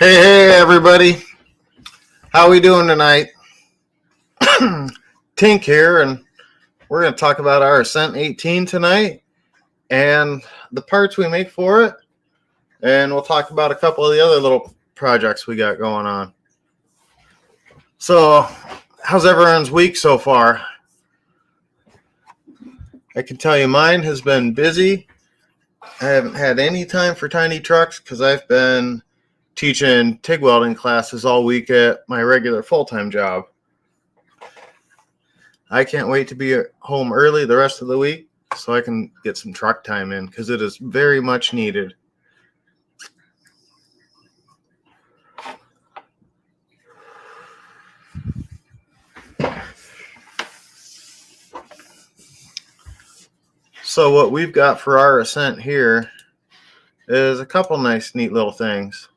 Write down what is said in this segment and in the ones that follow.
Hey, everybody. How we doing tonight? Tink here, and we're going to talk about our Ascent 18 tonight and the parts we make for it, and we'll talk about a couple of the other little projects we got going on. So, how's everyone's week so far? I can tell you mine has been busy. I haven't had any time for tiny trucks because I've been teaching TIG welding classes all week at my regular full-time job. I can't wait to be home early the rest of the week so I can get some truck time in because it is very much needed. So what we've got for our Ascent here is a couple nice, neat little things.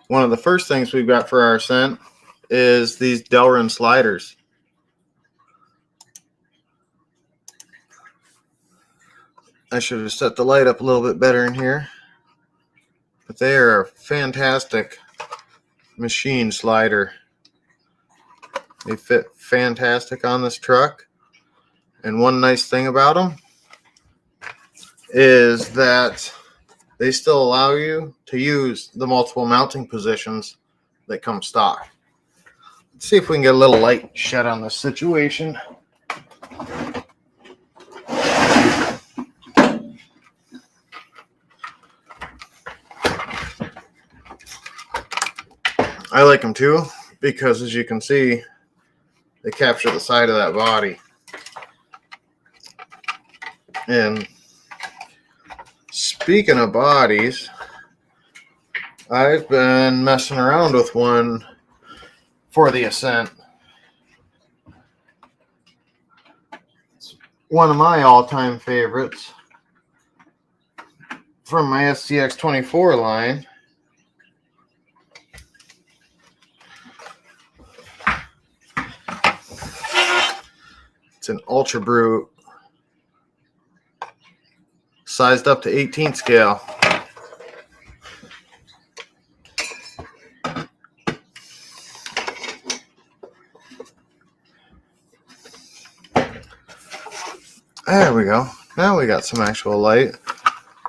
One of the first things we've got for our Ascent is these Delrin sliders. I should have set the light up a little bit better in here, but they are a fantastic machine slider. They fit fantastic on this truck, and one nice thing about them is that they still allow you to use the multiple mounting positions that come stock. Let's see if we can get a little light shed on this situation. I like them too because, as you can see, they capture the side of that body. And speaking of bodies, I've been messing around with one for the Ascent. It's one of my all-time favorites from my SCX24 line. It's an Ultra Brute, sized up to 18 scale. There we go. Now we got some actual light.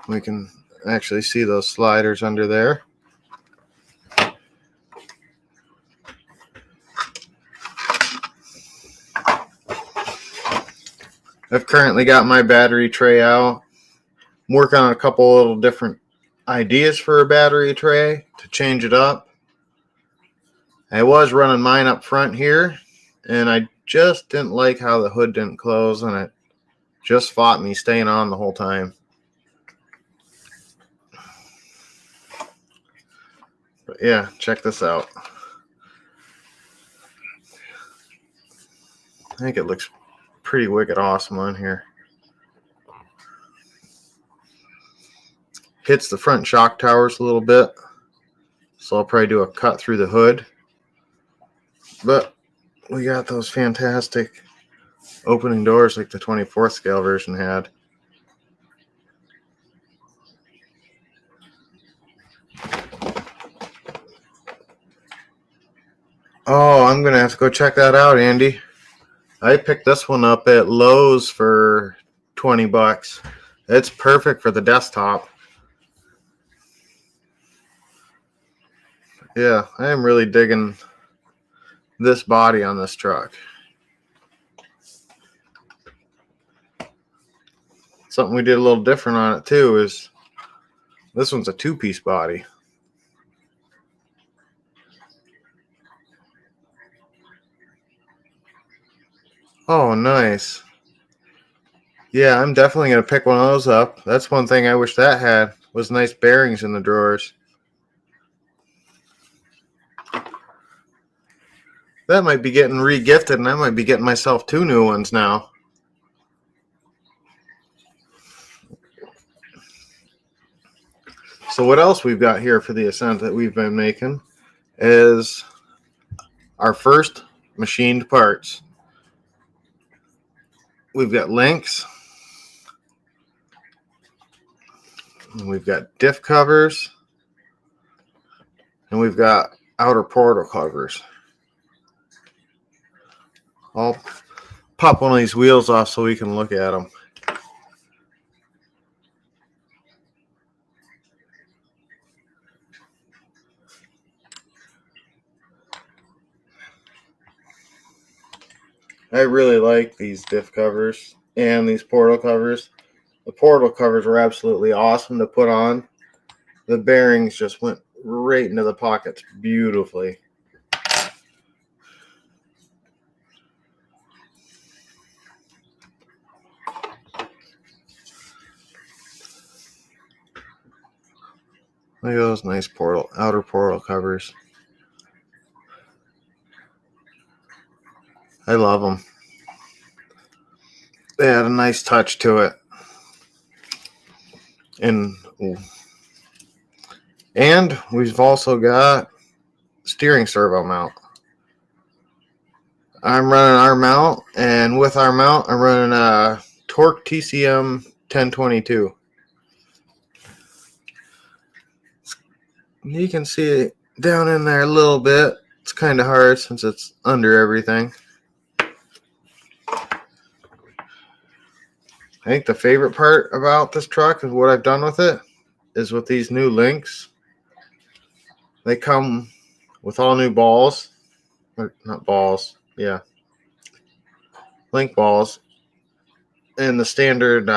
We can actually see those sliders under there. I've currently got my battery tray out. I'm working on a couple little different ideas for a battery tray to change it up. I was running mine up front here, and I just didn't like how the hood didn't close, and it just fought me staying on the whole time. But yeah, check this out. I think it looks pretty wicked awesome on here. Hits the front shock towers a little bit, so I'll probably do a cut through the hood. But we got those fantastic opening doors like the 24th scale version had. Oh, I'm gonna have to go check that out, Andy. I picked this one up at Lowe's for 20 bucks. It's perfect for the desktop. Yeah, I am really digging this body on this truck. Something we did a little different on it too is this one's a two-piece body. Oh, nice. Yeah, I'm definitely going to pick one of those up. That's one thing I wish that had, was nice bearings in the drawers. That might be getting re-gifted, and I might be getting myself 2 new ones now. So what else we've got here for the Ascent that we've been making is our first machined parts. we've got links. And we've got diff covers. And we've got outer portal covers. I'll pop one of these wheels off so we can look at them. I really like these diff covers and these portal covers. The portal covers were absolutely awesome to put on. The bearings just went right into the pockets beautifully. Look at those nice outer portal covers. I love them. They had a nice touch to it. And we've also got steering servo mount. I'm running our mount, and with our mount, I'm running a Torque TCM 1022. You can see it down in there a little bit. It's kind of hard since it's under everything. I think the favorite part about this truck is what I've done with it is with these new links. They come with all new balls. Or not balls. Yeah. Link balls. And the standard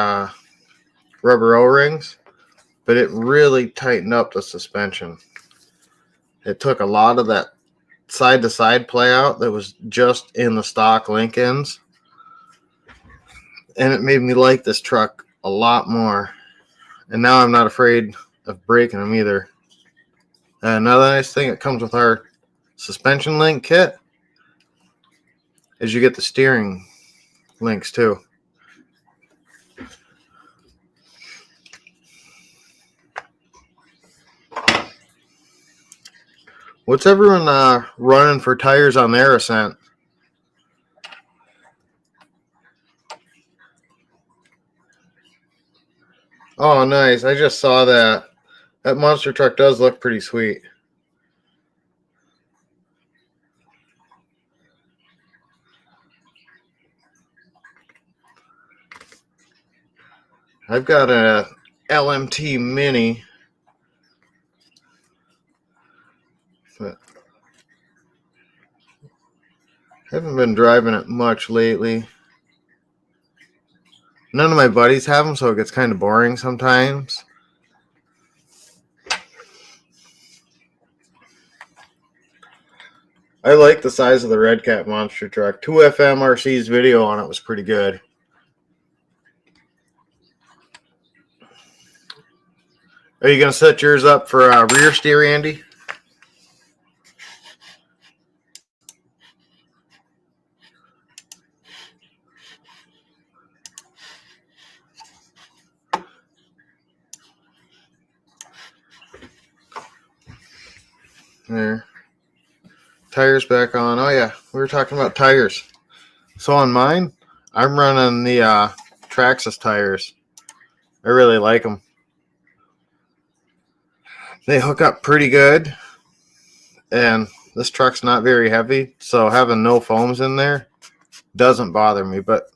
rubber O-rings. But it really tightened up the suspension. It took a lot of that side-to-side play out that was just in the stock link ends. And it made me like this truck a lot more. And now I'm not afraid of breaking them either. Another nice thing that comes with our suspension link kit is you get the steering links too. What's everyone running for tires on their Ascent? Oh, nice. I just saw that. That monster truck does look pretty sweet. I've got a LMT Mini. But I haven't been driving it much lately. None of my buddies have them, so it gets kind of boring sometimes. I like the size of the Red Cat monster truck. 2FM RC's video on it was pretty good. Are you going to set yours up for rear steer, Andy? There. Tires back on. Oh, yeah. We were talking about tires. So on mine, I'm running the Traxxas tires. I really like them. They hook up pretty good. And this truck's not very heavy. So having no foams in there doesn't bother me. But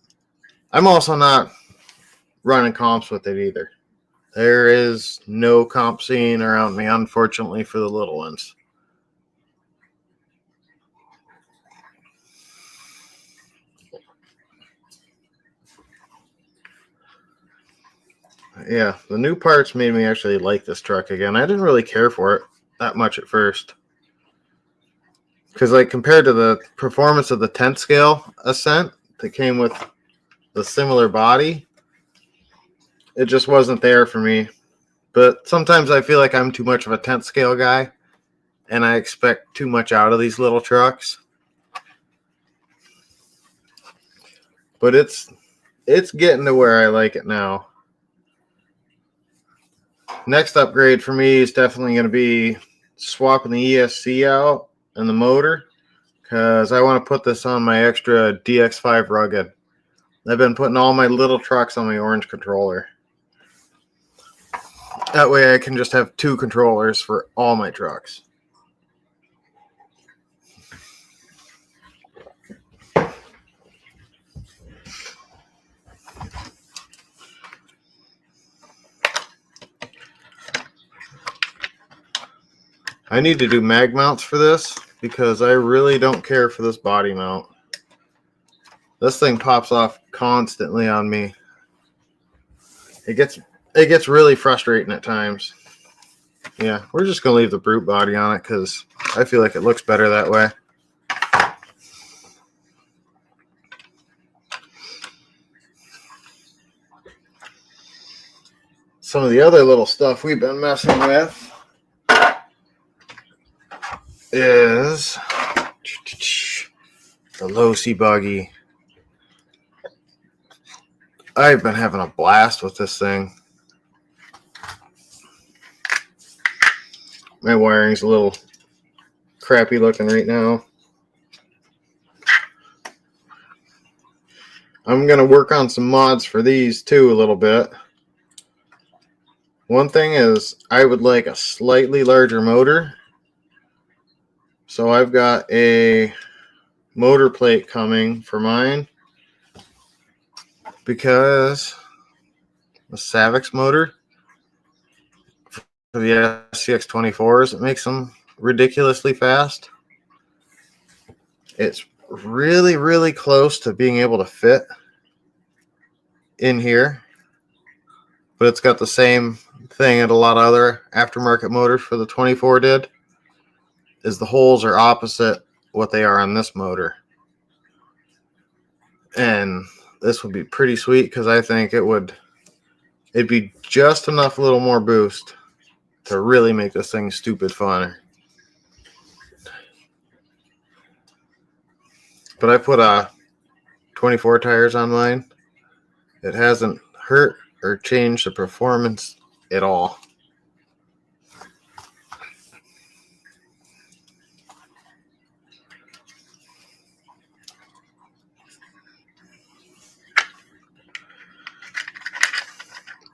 I'm also not running comps with it either. There is no comp scene around me, unfortunately, for the little ones. Yeah, the new parts made me actually like this truck again. I didn't really care for it that much at first. Because, like, compared to the performance of the 10th scale Ascent that came with the similar body, it just wasn't there for me. But sometimes I feel like I'm too much of a 10th scale guy, and I expect too much out of these little trucks. But it's getting to where I like it now. Next upgrade for me is definitely going to be swapping the ESC out and the motor, because I want to put this on my extra DX5 Rugged. I've been putting all my little trucks on my orange controller. That way I can just have 2 controllers for all my trucks. I need to do mag mounts for this because I really don't care for this body mount. This thing pops off constantly on me. It gets really frustrating at times. Yeah, we're just going to leave the brute body on it because I feel like it looks better that way. Some of the other little stuff we've been messing with is the low-C buggy. I've been having a blast with this thing. My wiring's a little crappy looking right now. I'm going to work on some mods for these too a little bit. One thing is I would like a slightly larger motor. So I've got a motor plate coming for mine because the Savix motor for the SCX24s, it makes them ridiculously fast. It's really, really close to being able to fit in here, but it's got the same thing that a lot of other aftermarket motors for the 24 did, is the holes are opposite what they are on this motor. And this would be pretty sweet because I think it'd be just enough a little more boost to really make this thing stupid fun. But I put 24 tires on mine. It hasn't hurt or changed the performance at all.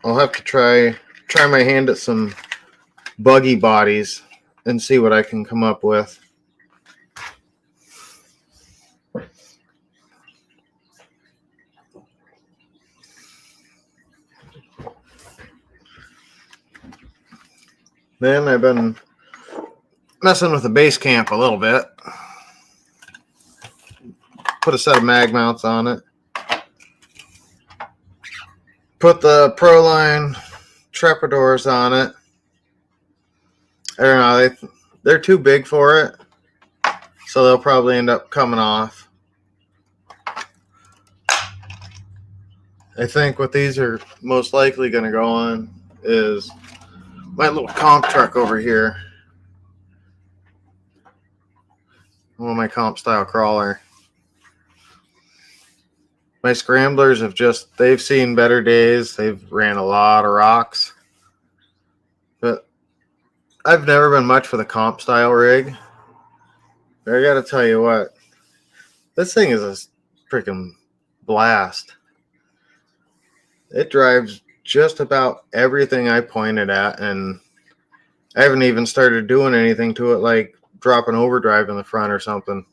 I'll have to try my hand at some buggy bodies and see what I can come up with. Then I've been messing with the base camp a little bit. Put a set of mag mounts on it. Put the Proline Trepadors on it. I don't know, they're too big for it, so they'll probably end up coming off. I think what these are most likely going to go on is my little comp truck over here. Well, my comp style crawler. My scramblers they've seen better days. They've ran a lot of rocks. But I've never been much for the comp style rig. But I gotta tell you what, this thing is a freaking blast. It drives just about everything I pointed at, and I haven't even started doing anything to it like dropping overdrive in the front or something.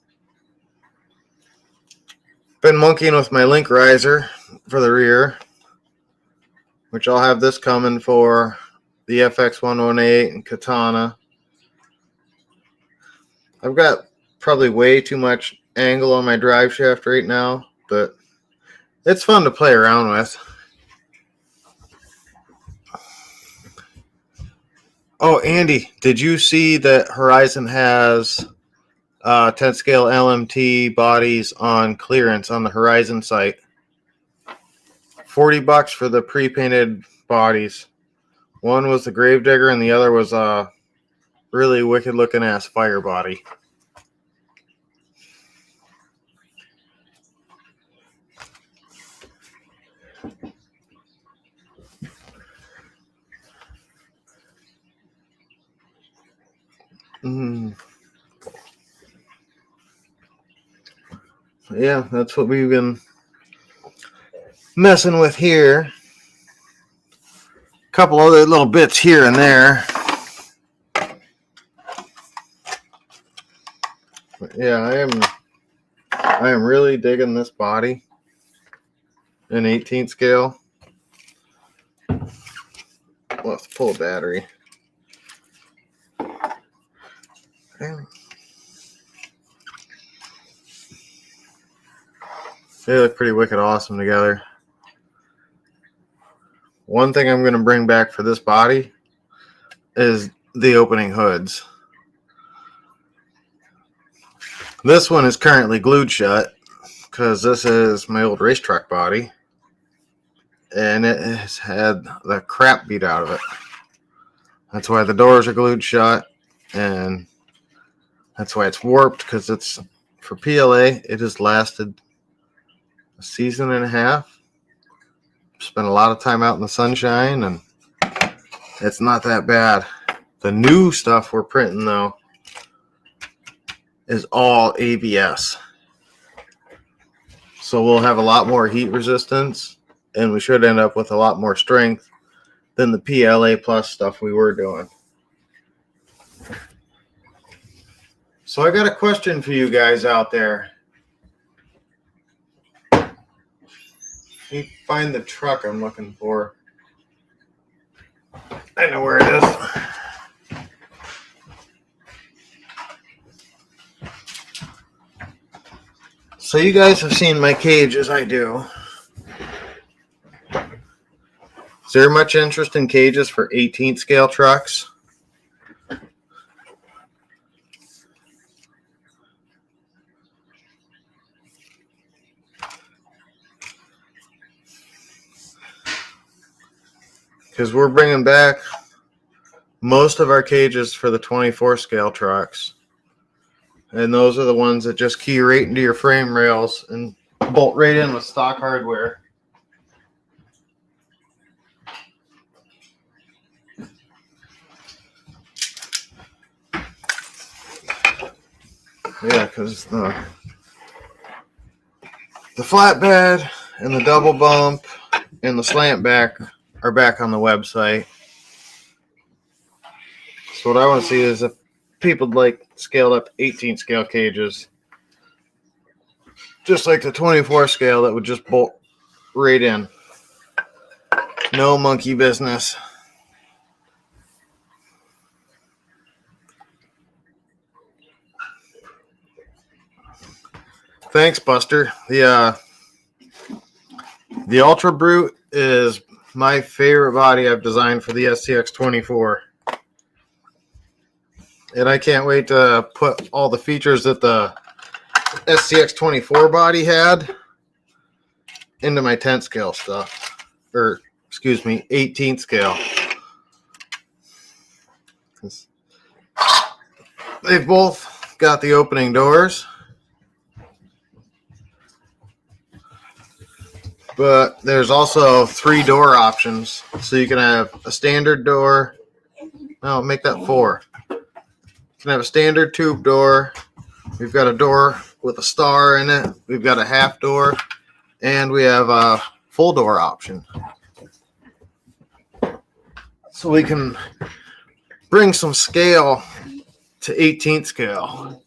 Been monkeying with my link riser for the rear, which I'll have this coming for the FX118 and Katana. I've got probably way too much angle on my drive shaft right now, but it's fun to play around with. Oh, Andy, did you see that Horizon has 10 scale LMT bodies on clearance on the Horizon site? $40 for the pre-painted bodies. One was the Gravedigger and the other was a really wicked looking ass fire body. Yeah, that's what we've been messing with here. A couple other little bits here and there. But yeah, I am really digging this body in 18th scale. Let's pull a battery. They look pretty wicked awesome together. One thing I'm going to bring back for this body is the opening hoods. This one is currently glued shut because this is my old racetrack body, and it has had the crap beat out of it. That's why the doors are glued shut, and that's why it's warped, because it's for PLA. It has lasted a season and a half. Spent a lot of time out in the sunshine, and it's not that bad. The new stuff we're printing, though, is all ABS. So we'll have a lot more heat resistance, and we should end up with a lot more strength than the PLA plus stuff we were doing. So I got a question for you guys out there. Let me find the truck I'm looking for. I know where it is. So you guys have seen my cage as I do. Is there much interest in cages for 18th scale trucks? Because we're bringing back most of our cages for the 24 scale trucks. And those are the ones that just key right into your frame rails and bolt right in with stock hardware. Yeah, because the flatbed and the double bump and the slant back are back on the website. So what I want to see is if people like scaled up 18 scale cages, just like the 24 scale, that would just bolt right in. No monkey business. Thanks, Buster. The Ultra Brute is my favorite body I've designed for the SCX24. And I can't wait to put all the features that the SCX24 body had into my 10th scale stuff. Or, excuse me, 18th scale. They've both got the opening doors. But there's also 3 door options. So you can have a standard door. No, make that 4. You can have a standard tube door. We've got a door with a star in it. We've got a half door. And we have a full door option. So we can bring some scale to 18th scale.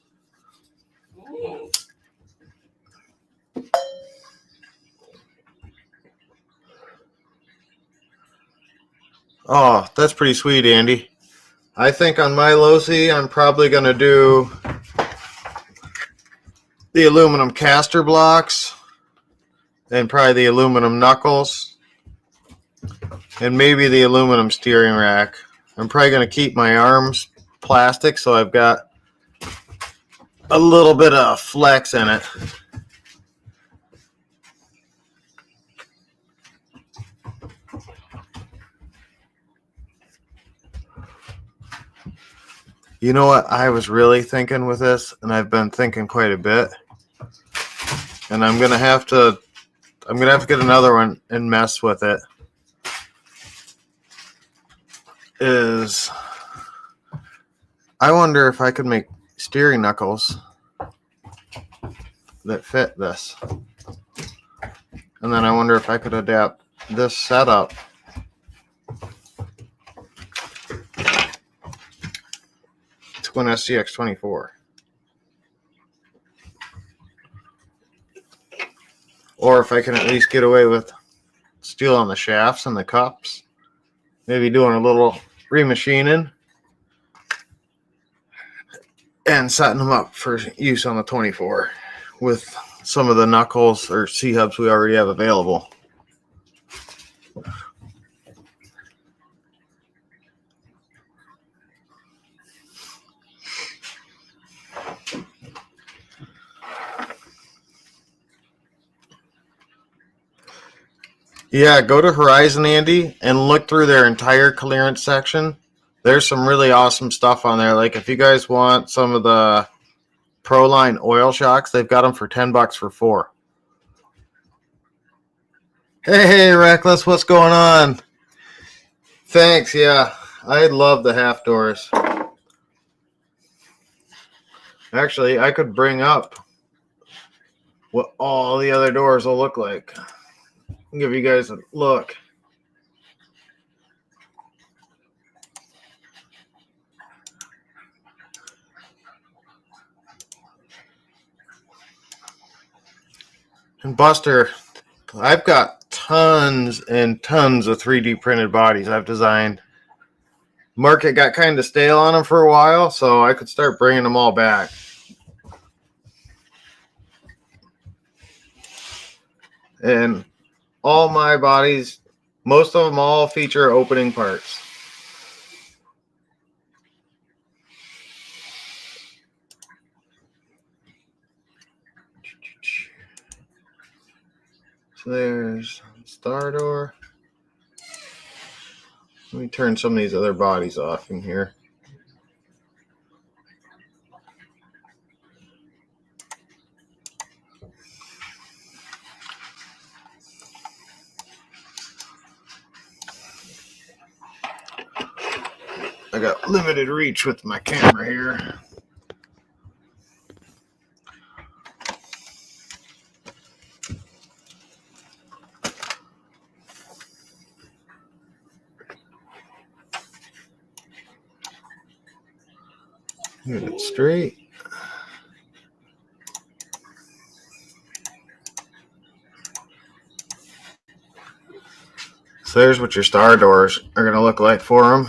Oh, that's pretty sweet, Andy. I think on my Losi, I'm probably going to do the aluminum caster blocks and probably the aluminum knuckles and maybe the aluminum steering rack. I'm probably going to keep my arms plastic so I've got a little bit of flex in it. You know what I was really thinking with this, and I've been thinking quite a bit, and I'm gonna have to get another one and mess with it. Is I wonder if I could make steering knuckles that fit this. And then I wonder if I could adapt this setup to an SCX24. Or if I can at least get away with steel on the shafts and the cups, maybe doing a little remachining and setting them up for use on the 24 with some of the knuckles or C-hubs we already have available. Yeah, go to Horizon, Andy, and look through their entire clearance section. There's some really awesome stuff on there. Like if you guys want some of the Proline oil shocks, they've got them for $10 for 4. Hey, Reckless, what's going on? Thanks, yeah. I love the half doors. Actually, I could bring up what all the other doors will look like. I'll give you guys a look. And Buster, I've got tons and tons of 3D printed bodies I've designed. Market got kind of stale on them for a while, so I could start bringing them all back. And all my bodies, most of them all feature opening parts. So there's star door. Let me turn some of these other bodies off in here. I got limited reach with my camera here. Get it straight. So there's what your star doors are going to look like for them.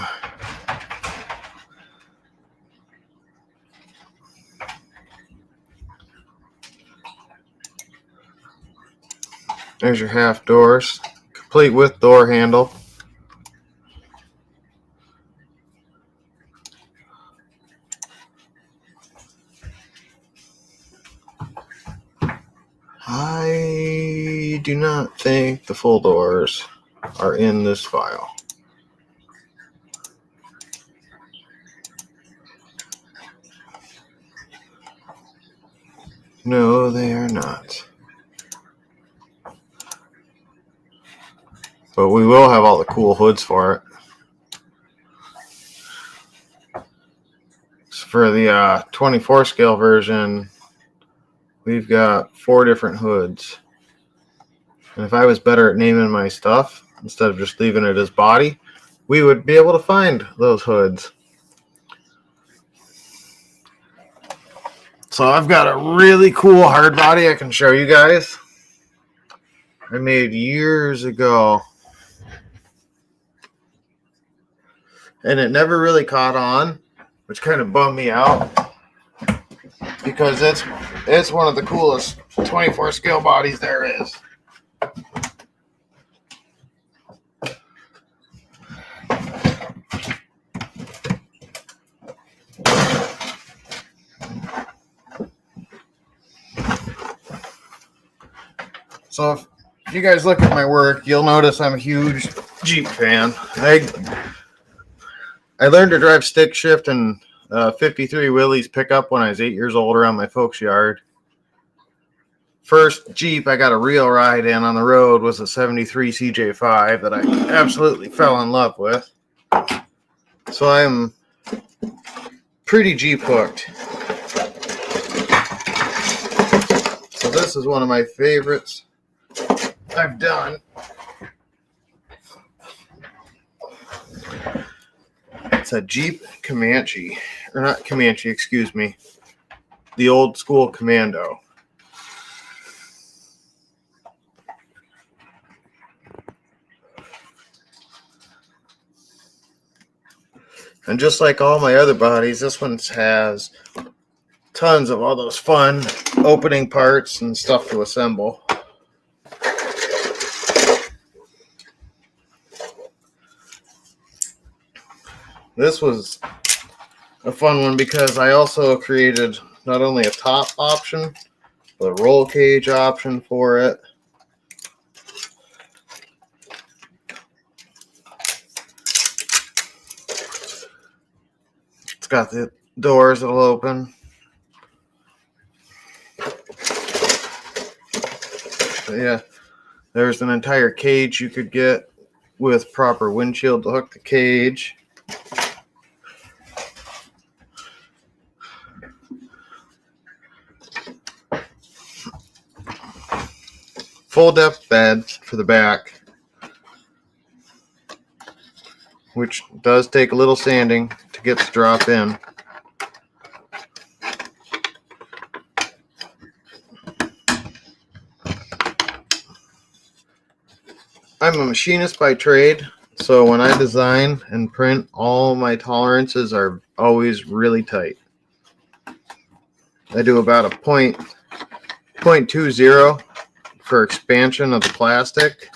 There's your half doors, complete with door handle. I do not think the full doors are in this file. No, they are not. But we will have all the cool hoods for it. So for the 24 scale version, we've got 4 different hoods. And if I was better at naming my stuff, instead of just leaving it as body, we would be able to find those hoods. So I've got a really cool hard body I can show you guys. I made years ago. And it never really caught on, which kind of bummed me out. Because it's one of the coolest 24 scale bodies there is. So if you guys look at my work, you'll notice I'm a huge Jeep fan. I learned to drive stick shift and 53 Willys pickup when I was 8 years old around my folks' yard. First Jeep I got a real ride in on the road was a 73 CJ5 that I absolutely fell in love with. So I'm pretty Jeep hooked. So this is one of my favorites. I've done. It's a Jeep Comanche, or not Comanche, excuse me, the old school Commando. And just like all my other bodies, this one has tons of all those fun opening parts and stuff to assemble. This was a fun one because I also created not only a top option, but a roll cage option for it. It's got the doors that'll open. But yeah, there's an entire cage you could get with proper windshield to hook the cage. Full depth bed for the back, which does take a little sanding to get the drop in. I'm a machinist by trade, so when I design and print, all my tolerances are always really tight. I do about a 0.20 for expansion of the plastic.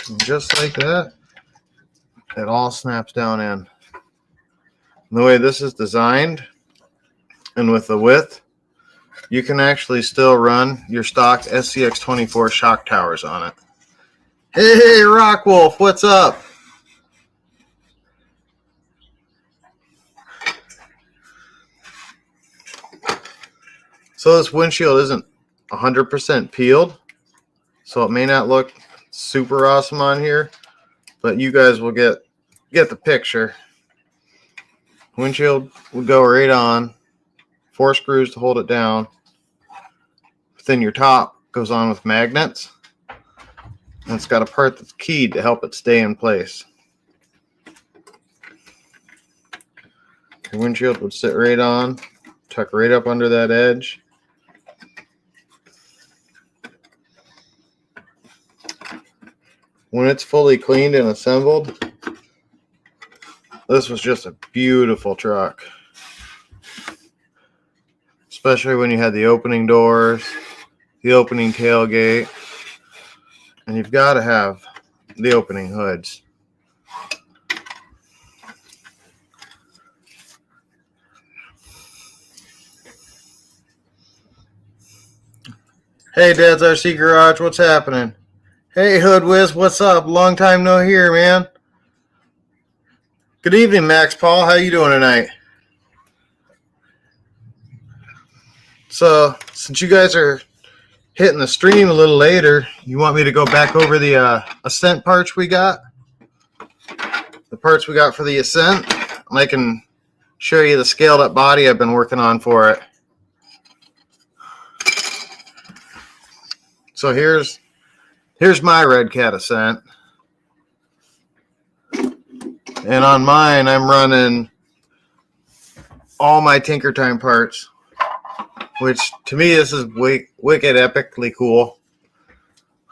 And just like that, it all snaps down in. And the way this is designed, and with the width, you can actually still run your stock SCX24 shock towers on it. Hey, Rockwolf, what's up? So this windshield isn't 100% peeled, so it may not look super awesome on here, but you guys will get the picture. Windshield would go right on, 4 screws to hold it down. Then your top goes on with magnets, and it's got a part that's keyed to help it stay in place. Your windshield would sit right on, tuck right up under that edge. When it's fully cleaned and assembled, this was just a beautiful truck. Especially when you had the opening doors, the opening tailgate, and you've got to have the opening hoods. Hey, Dad's RC Garage, what's happening? Hey, Hood Whiz, what's up? Long time no hear, man. Good evening, Max Paul. How you doing tonight? So, since you guys are hitting the stream a little later, you want me to go back over the Ascent parts we got? The parts we got for the Ascent? And I can show you the scaled up body I've been working on for it. So here's my Red Cat Ascent. And on mine, I'm running all my Tinker Time parts, which to me, this is wicked epically cool.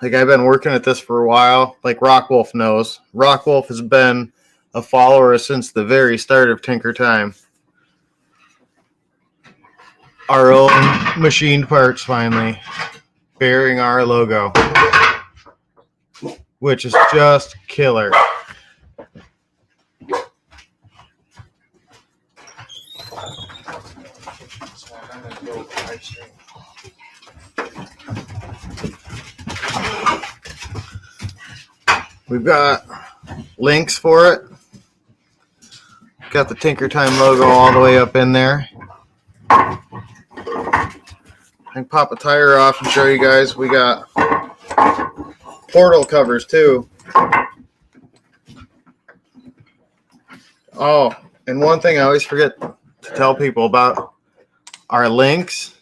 Like, I've been working at this for a while, like Rockwolf knows. Rockwolf has been a follower since the very start of Tinker Time. Our own machined parts finally bearing our logo, which is just killer. We've got links for it. Got the Tinker Time logo all the way up in there. I can pop a tire off and show you guys. We got portal covers too. Oh, and one thing I always forget to tell people about our links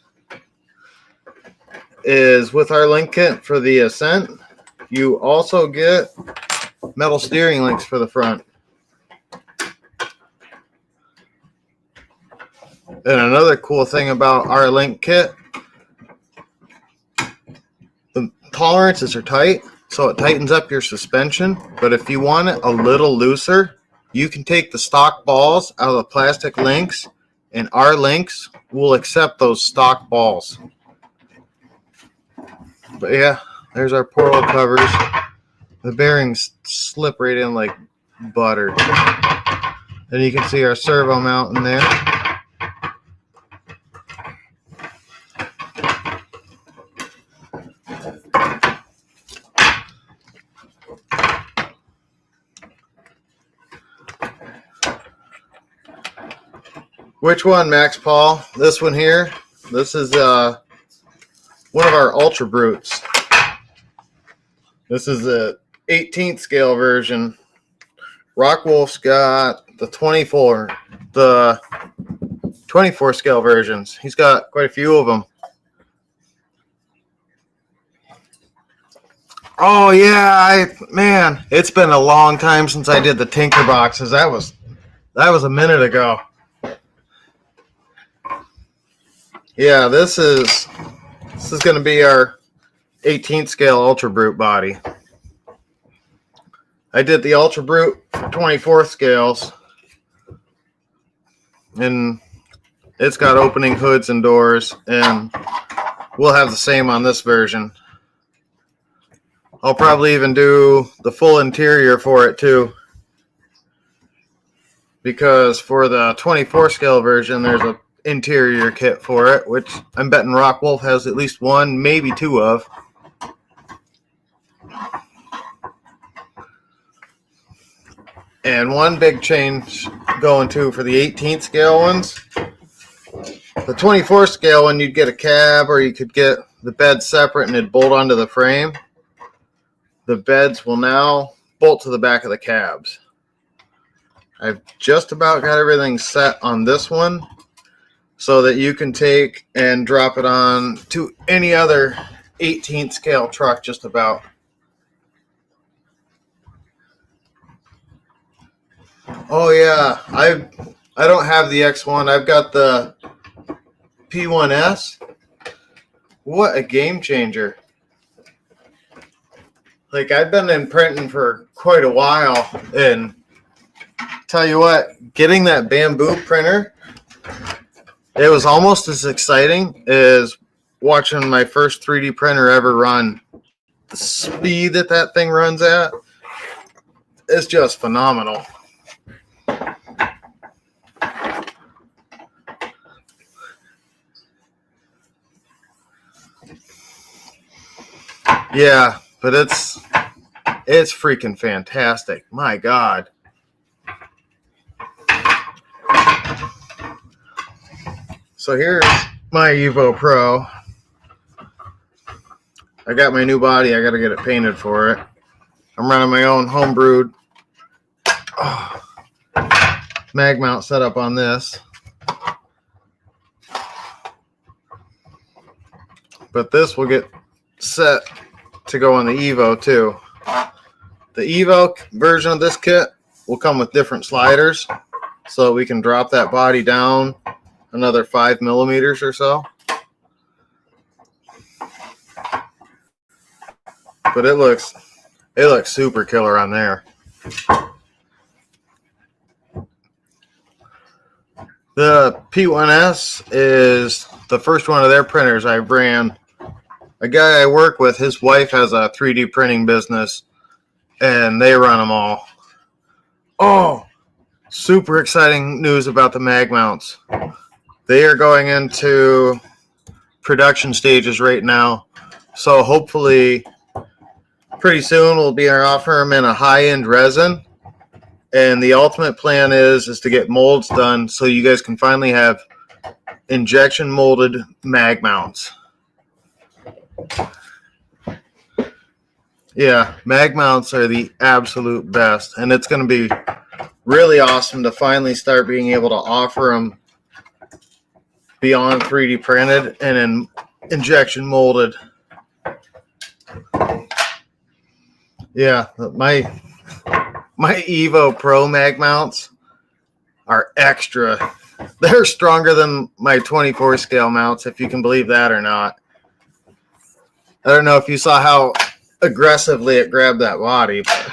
is with our link kit for the Ascent, you also get metal steering links for the front. And another cool thing about our link kit, the tolerances are tight, so it tightens up your suspension. But if you want it a little looser, you can take the stock balls out of the plastic links, and our links will accept those stock balls. But yeah, there's our portal covers. The bearings slip right in like butter. And you can see our servo mount in there. Which one, Max Paul? This one here. This is one of our Ultra Brutes. This is the 18th scale version. Rockwolf's got the 24 scale versions. He's got quite a few of them. Oh yeah, man, it's been a long time since I did the Tinker boxes. That was a minute ago. Yeah, this is going to be our 18th scale Ultra Brute body. I did the Ultra Brute for 24th scales, and it's got opening hoods and doors, and we'll have the same on this version. I'll probably even do the full interior for it too, because for the 24 scale version, there's a interior kit for it, which I'm betting Rockwolf has at least one, maybe two of. And one big change going to for the 18th scale ones. The 24 scale one, you'd get a cab, or you could get the bed separate and it'd bolt onto the frame. The beds will now bolt to the back of the cabs. I've just about got everything set on this one, so that you can take and drop it on to any other 18th scale truck just about. Oh yeah, I don't have the X1. I've got the P1S. What a game changer. Like, I've been in printing for quite a while, and tell you what, getting that bamboo printer, it was almost as exciting as watching my first 3D printer ever run. The speed that thing runs at is just phenomenal. Yeah, but it's freaking fantastic. My God. So here's my Evo Pro. I got my new body. I got to get it painted for it. I'm running my own homebrewed mag mount setup on this. But this will get set to go on the Evo too. The Evo version of this kit will come with different sliders, so we can drop that body down another 5 millimeters or so. But it looks super killer on there. The P1S is the first one of their printers I ran. A guy I work with, his wife has a 3D printing business, and they run them all. Oh, super exciting news about the mag mounts. They are going into production stages right now, so hopefully pretty soon we'll be offering them in a high-end resin. And the ultimate plan is to get molds done so you guys can finally have injection molded mag mounts. Yeah, mag mounts are the absolute best, and it's going to be really awesome to finally start being able to offer them beyond 3D printed and in injection molded. Yeah, my Evo Pro mag mounts are extra. They're stronger than my 24 scale mounts, if you can believe that or not. I don't know if you saw how aggressively it grabbed that body, but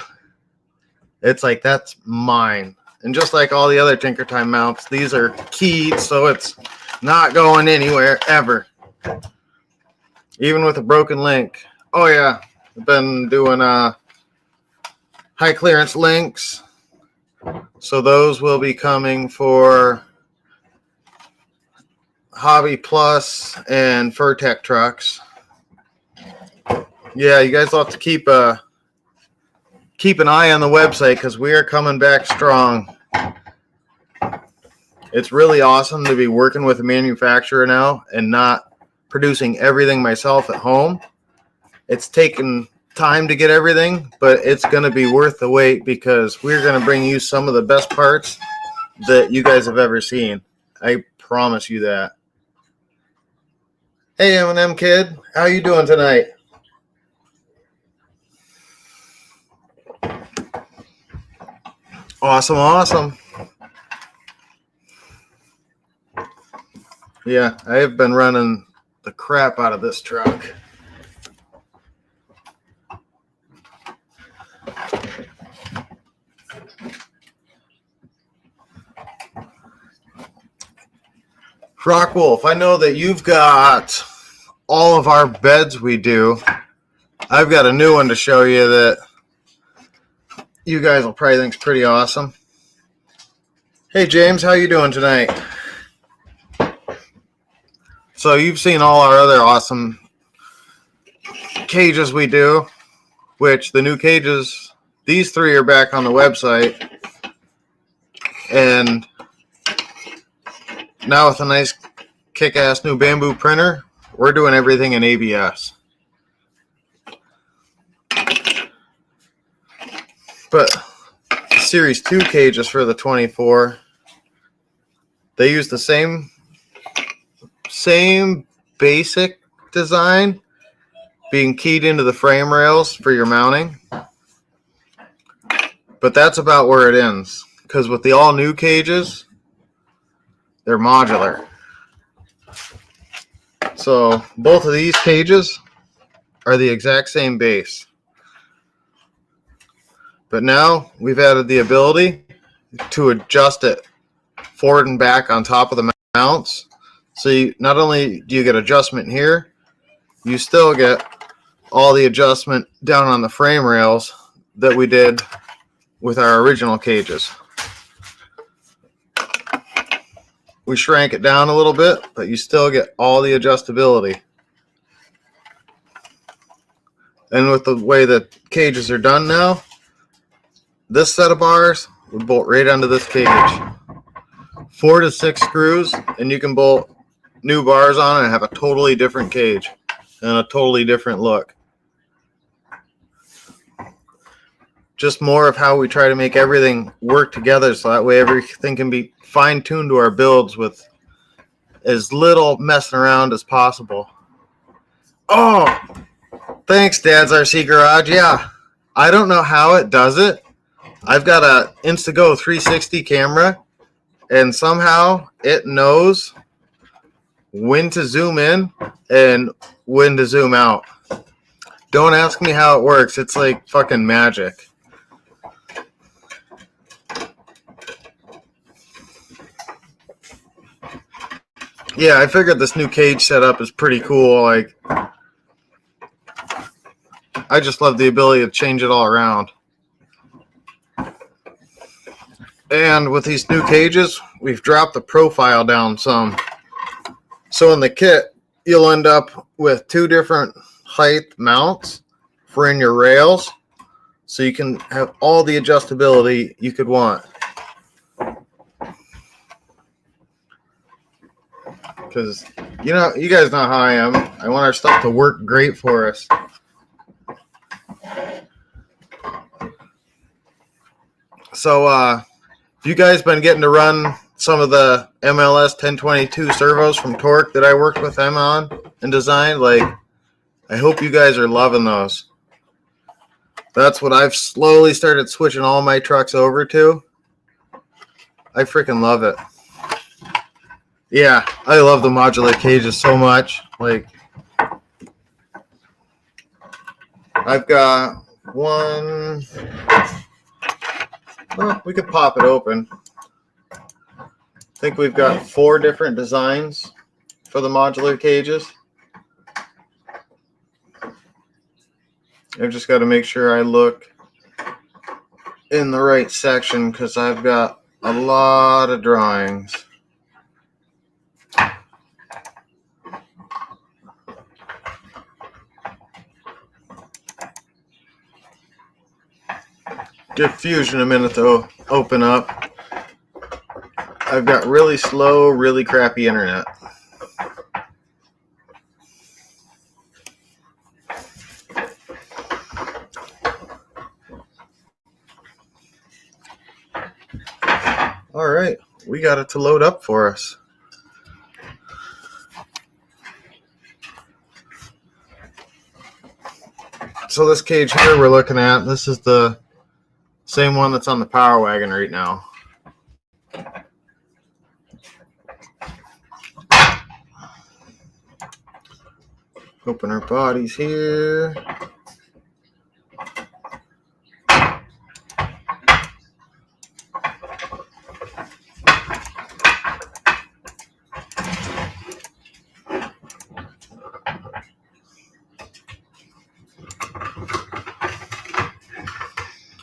it's like, that's mine. And just like all the other Tinker Time mounts, these are keyed, so it's not going anywhere ever. Even with a broken link. Oh yeah, I've been doing high clearance links. So those will be coming for Hobby Plus and Furtech trucks. Yeah, you guys will have to keep an eye on the website because we are coming back strong. It's really awesome to be working with a manufacturer now and not producing everything myself at home. It's taken time to get everything, but it's going to be worth the wait because we're going to bring you some of the best parts that you guys have ever seen. I promise you that. Hey, M&M kid, how you doing tonight? Awesome, awesome. Yeah, I have been running the crap out of this truck. Rock Wolf, I know that you've got all of our beds we do. I've got a new one to show you that you guys will probably think is pretty awesome. Hey James, how you doing tonight? So you've seen all our other awesome cages we do, which the new cages, these three are back on the website. And now with a nice kick-ass new bamboo printer, we're doing everything in ABS. But Series 2 cages for the 24, they use the same basic design being keyed into the frame rails for your mounting. But that's about where it ends. Because with the all new cages, they're modular. So both of these cages are the exact same base. But now we've added the ability to adjust it forward and back on top of the mounts. So not only do you get adjustment here, you still get all the adjustment down on the frame rails that we did with our original cages. We shrank it down a little bit, but you still get all the adjustability. And with the way that cages are done now, this set of bars would bolt right onto this cage. 4 to 6 screws, and you can bolt new bars on it and have a totally different cage and a totally different look. Just more of how we try to make everything work together so that way everything can be fine-tuned to our builds with as little messing around as possible. Oh, thanks, Dad's RC Garage. Yeah, I don't know how it does it. I've got a Instago 360 camera, and somehow it knows when to zoom in and when to zoom out. Don't ask me how it works. It's like fucking magic. Yeah, I figured this new cage setup is pretty cool. Like, I just love the ability to change it all around. And with these new cages, we've dropped the profile down some. So in the kit, you'll end up with 2 different height mounts for in your rails. So you can have all the adjustability you could want. because you guys know how I am. I want our stuff to work great for us. So if you guys been getting to run some of the MLS 1022 servos from Torque that I worked with them on and designed, I hope you guys are loving those. That's what I've slowly started switching all my trucks over to. I freaking love it. Yeah, I love the modular cages so much. I've got one. Well, we could pop it open. I think we've got 4 different designs for the modular cages. I've just got to make sure I look in the right section because I've got a lot of drawings. Give Fusion a minute to open up. I've got really slow, really crappy internet. All right, we got it to load up for us. So this cage here we're looking at, this is the same one that's on the Power Wagon right now. Open our bodies here.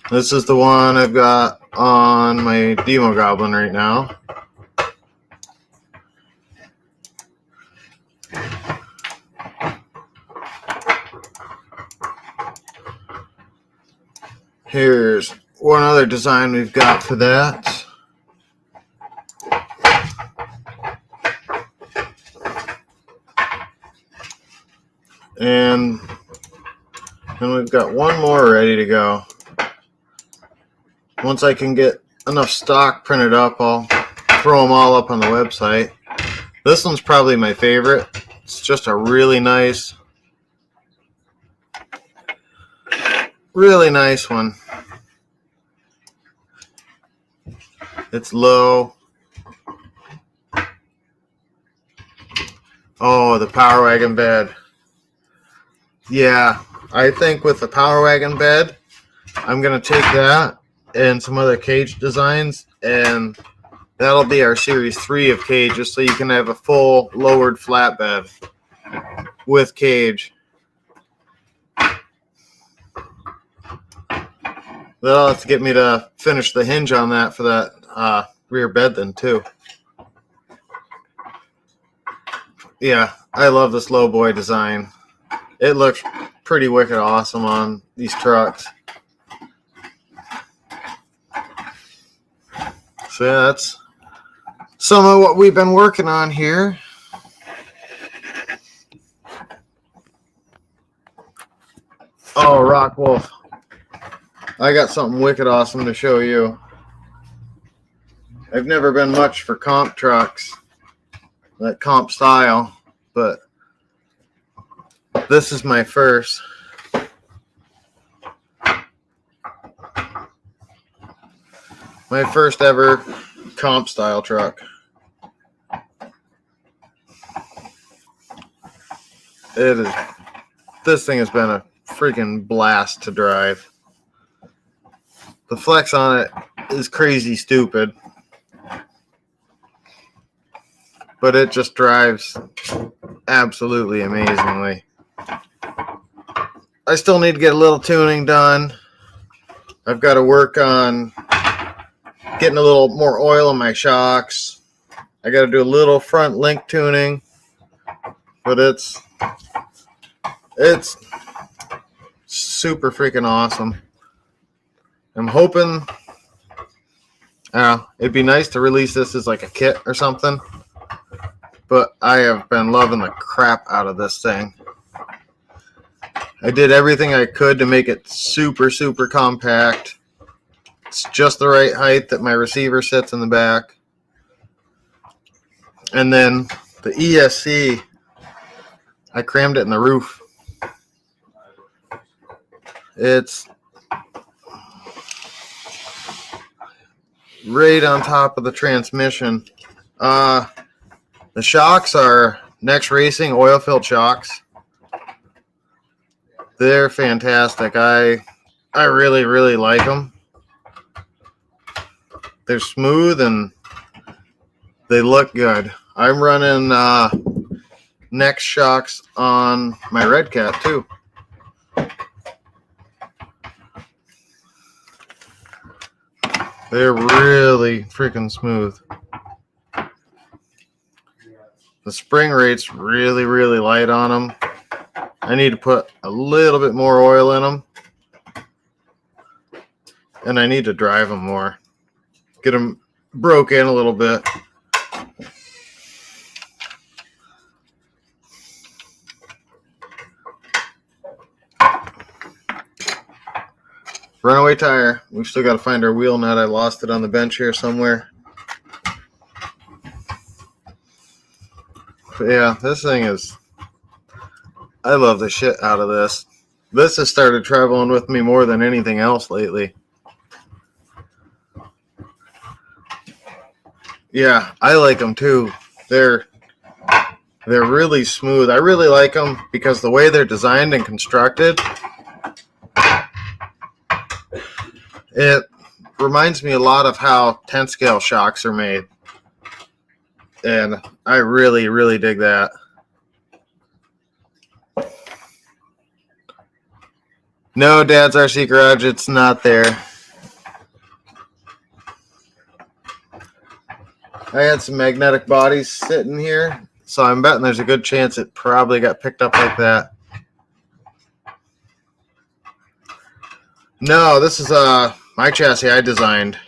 This is the one I've got on my Demo Goblin right now. Here's one other design we've got for that. And then we've got one more ready to go. Once I can get enough stock printed up, I'll throw them all up on the website. This one's probably my favorite. It's just a really nice one. It's low. Oh, the Power Wagon bed. Yeah, I think with the Power Wagon bed, I'm going to take that and some other cage designs, and that'll be our Series 3 of cages, so you can have a full lowered flatbed with cage. That'll have to get me to finish the hinge on that for that rear bed then too. Yeah, I love this low boy design. It looks pretty wicked awesome on these trucks. So yeah, that's some of what we've been working on here. Oh, Rock Wolf. I got something wicked awesome to show you. I've never been much for comp trucks, like comp style, but this is my first. My first ever comp style truck. This thing has been a freaking blast to drive. The flex on it is crazy stupid, but it just drives absolutely amazingly. I still need to get a little tuning done. I've got to work on getting a little more oil in my shocks. I got to do a little front link tuning, but it's super freaking awesome. I'm hoping it'd be nice to release this as like a kit or something, but I have been loving the crap out of this thing. I did everything I could to make it super, super compact. It's just the right height that my receiver sits in the back. And then the ESC, I crammed it in the roof. It's right on top of the transmission. The shocks are Next Racing oil-filled shocks. They're fantastic. I really, really like them. They're smooth and they look good. I'm running Next shocks on my Red Cat too. They're really freaking smooth. The spring rate's really, really light on them. I need to put a little bit more oil in them. And I need to drive them more. Get them broke in a little bit. Runaway tire. We've still got to find our wheel nut. I lost it on the bench here somewhere. But yeah, this thing is... I love the shit out of this. This has started traveling with me more than anything else lately. Yeah, I like them too. They're really smooth. I really like them because the way they're designed and constructed, it reminds me a lot of how 10 scale shocks are made. And I really, really dig that. No, Dad's RC Garage, it's not there. I had some magnetic bodies sitting here, so I'm betting there's a good chance it probably got picked up like that. No, this is my chassis I designed.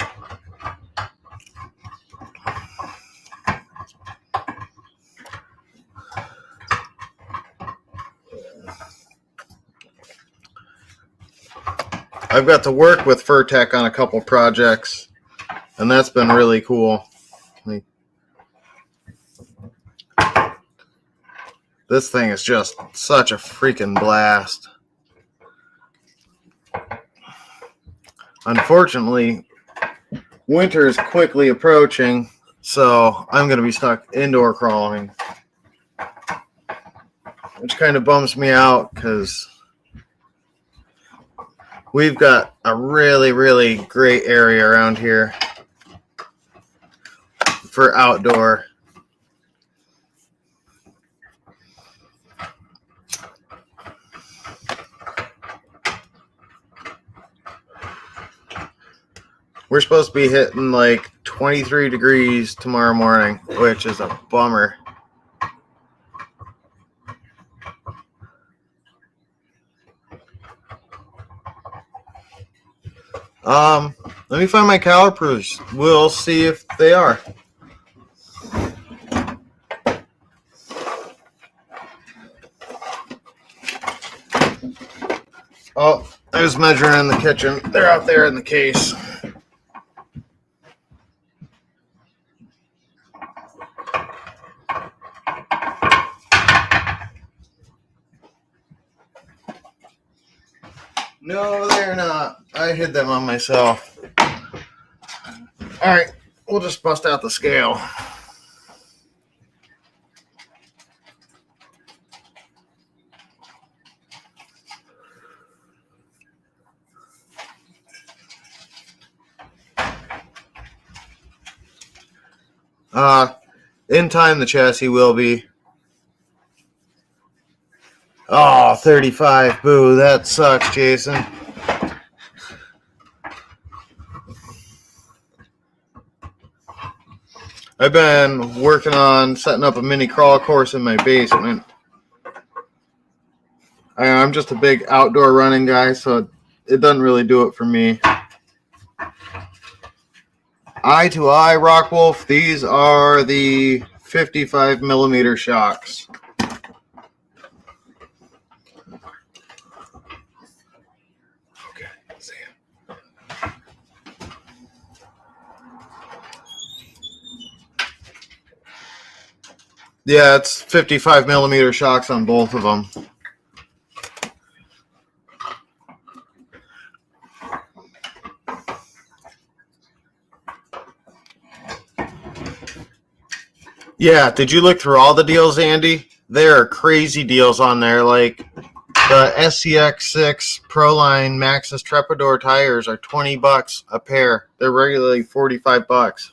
I've got to work with Furtech on a couple projects, and that's been really cool. This thing is just such a freaking blast. Unfortunately, winter is quickly approaching, so I'm going to be stuck indoor crawling, which kind of bums me out because we've got a really, really great area around here for outdoor. We're supposed to be hitting like 23 degrees tomorrow morning, which is a bummer. Let me find my calipers. We'll see if they are. Oh, I was measuring in the kitchen. They're out there in the case. No, they're not. I hid them on myself. All right, we'll just bust out the scale. In time, the chassis will be. Oh, 35. Boo, that sucks, Jason. I've been working on setting up a mini crawl course in my basement. I'm just a big outdoor running guy, so it doesn't really do it for me. Eye to Eye Rockwolf. These are the 55 millimeter shocks. Okay, see ya. Yeah, it's 55 millimeter shocks on both of them. Yeah, did you look through all the deals, Andy? There are crazy deals on there. Like the SCX6 Proline Maxxis Trepador tires are $20 a pair. They're regularly $45.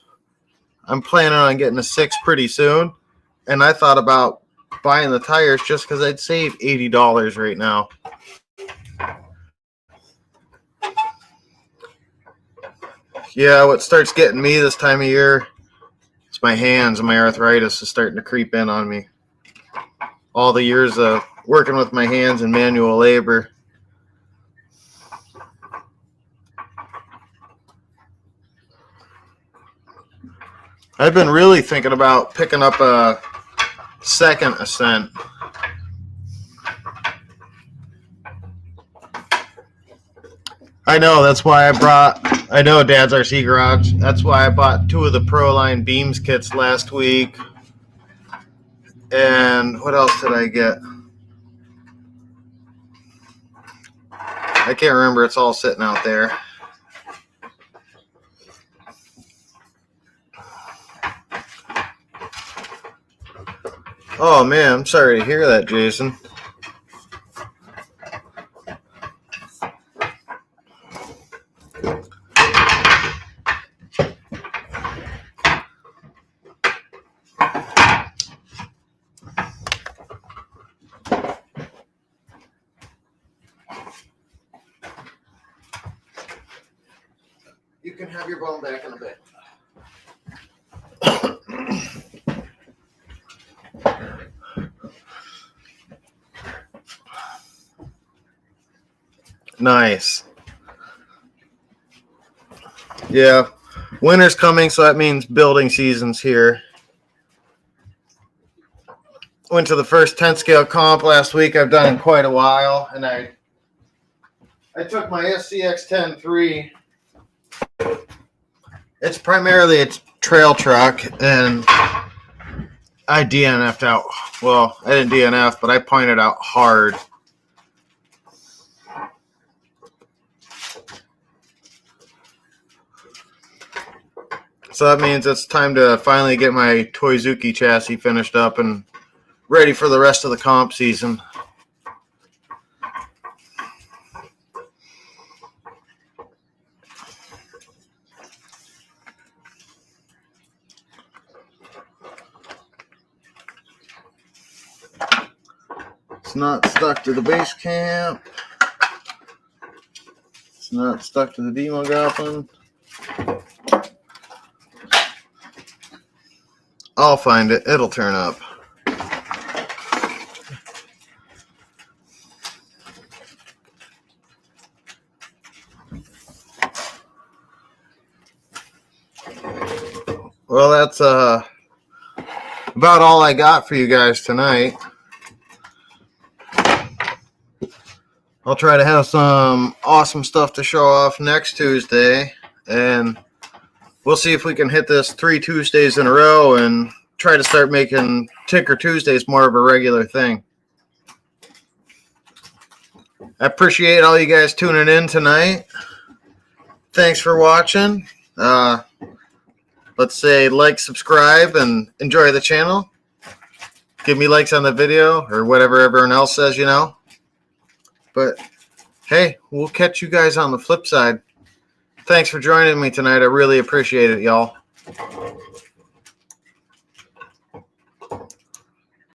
I'm planning on getting a 6 pretty soon, and I thought about buying the tires just because I'd save $80 right now. Yeah, what starts getting me this time of year, it's my hands, and my arthritis is starting to creep in on me. All the years of working with my hands and manual labor. I've been really thinking about picking up a second Ascent. I know, that's why I know Dad's RC Garage. That's why I bought 2 of the Proline Beams kits last week. And what else did I get? I can't remember. It's all sitting out there. Oh, man, I'm sorry to hear that, Jason. You can have your bone back in a bit. Nice. Yeah, winter's coming, so that means building season's here. Went to the first 10 scale comp last week I've done in quite a while, and I took my SCX-10-3. It's primarily a trail truck, and I DNF'd out. Well, I didn't DNF, but I pointed out hard. So that means it's time to finally get my Toizuki chassis finished up and ready for the rest of the comp season. It's not stuck to the base camp. It's not stuck to the demo Goblin. I'll find it. It'll turn up. Well, that's about all I got for you guys tonight. I'll try to have some awesome stuff to show off next Tuesday, and we'll see if we can hit this 3 Tuesdays in a row and try to start making Tinker Tuesdays more of a regular thing. I appreciate all you guys tuning in tonight. Thanks for watching. Let's say like, subscribe, and enjoy the channel. Give me likes on the video or whatever everyone else says, you know. But, hey, we'll catch you guys on the flip side. Thanks for joining me tonight. I really appreciate it, y'all.